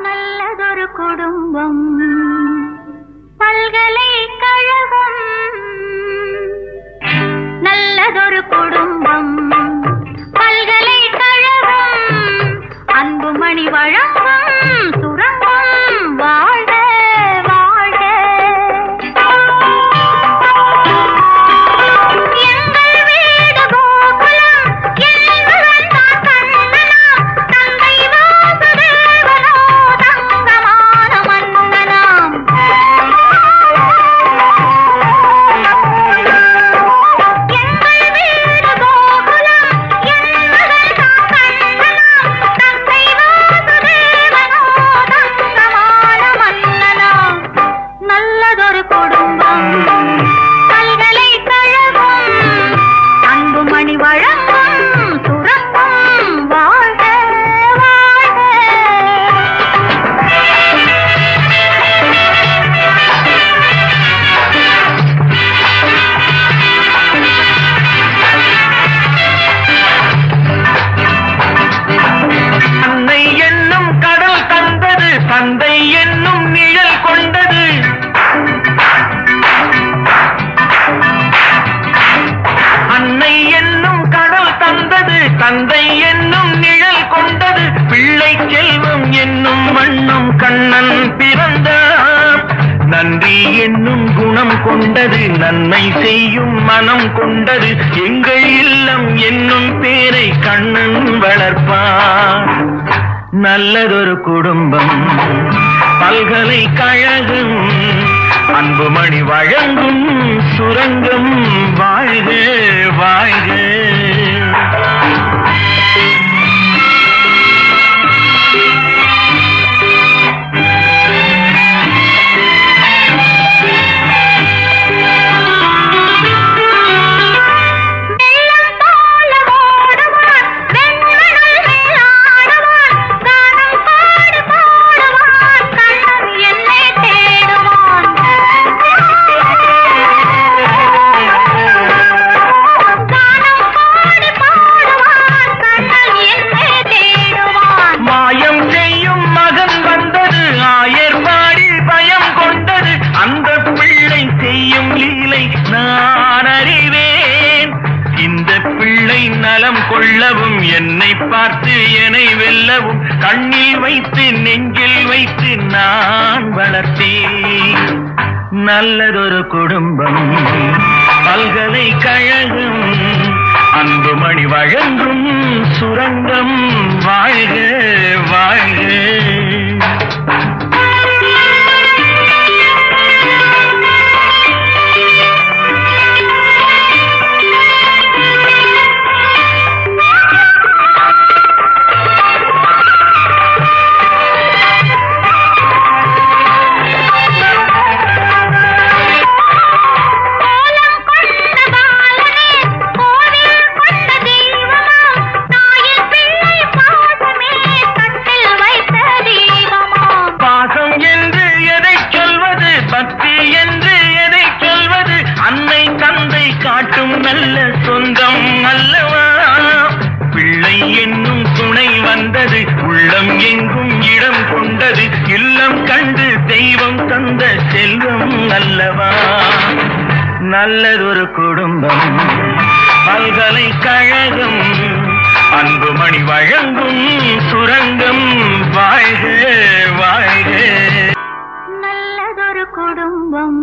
நல்லதொரு குடும்பம் பல்கலைக்கழகம் நல்லதொரு குடும்பம் பல்கலைக்கழகம் அன்புமணி வழங்கும் சுரங்கம் வாழ்க வாழ்க எங்கள் வீடு கோகுலம் என்பதன் தான் கண்ணனாம் தந்தை வாசுதேவனோ தங்கமான மன்னனாம் எங்கள் வீடு கோகுலம் என்பதன் தான் கண்ணனாம் தந்தை வாசுதேவனோ தங்கமான மன்னனாம் நல்லதொரு குடும்பம் பல்கலைக்கழகம் அன்புமணி வழங்கும் சுரங்கம் வாழ்க வாழ்க அன்னை என்னும் கடல் தந்தது தந்தை என்னும் நிழல் கொண்டது அன்னை என்னும் கடல் தந்தது தந்தை என்னும் நிழல் கொண்டது பிள்ளை செல்வம் என்னும் வண்ணம் கண்ணன் பிறந்தார் நன்றி என்னும் குணம் கொண்டது நன்மை செய்யும் மனம் கொண்டது எங்கள் இல்லம் என்னும் பேரை கண்ணன் வளர்ப்பார் நல்லதொரு குடும்பம் பல்கலைக்கழகம் அன்புமணி வழங்கும் சுரங்கம் வாழ்க வாழ்க வெள்ளம் போல ஓடுவான் வெண்மணல் மேல் ஆடுவான் கானம் பாடி பாடுவான் கண்ணன் என்னை தேடுவான் கானம் பாடி பாடுவான் கண்ணன் என்னை தேடுவான் மாயம் செய்யும் மகன் வந்தது ஆயர் பாடி பயம் கொண்டது அந்த பிள்ளை செய்யும் லீலை நான் அறிவேன் இந்த பிள்ளை நலம் கொள்ளவும் என்னை பார்த்து என்னை வெல்லவும் கண்ணில் வைத்து நெஞ்சில் வைத்து நான் வளர்த்தேன் நல்லதொரு குடும்பம் பல்கலைக்கழகம் அன்புமணி வழங்கும் சுரங்கம் வாழ்க வாழ்க கோலம் கொண்ட பாலனே கோவில் கொண்ட தெய்வமாம் தாயின் பிள்ளை பாசமே கட்டில் வைத்த தெய்வமாம் பாசம் என்று எதை சொல்வது பக்தி என்று எதை சொல்வது அன்னை தந்தை காட்டும் நல்ல சொந்தம் அல்லவா பிள்ளை என்னும் துணை வந்தது உள்ளம் எங்கும் இடம் கொண்டது இல்லம் கண்டு தெய்வம் தந்த செல்வம் அல்லவா நல்லதொரு குடும்பம் பல்கலைக்கழகம் அன்புமணி வழங்கும் சுரங்கம் வாழ்க வாழ்க நல்லதொரு குடும்பம்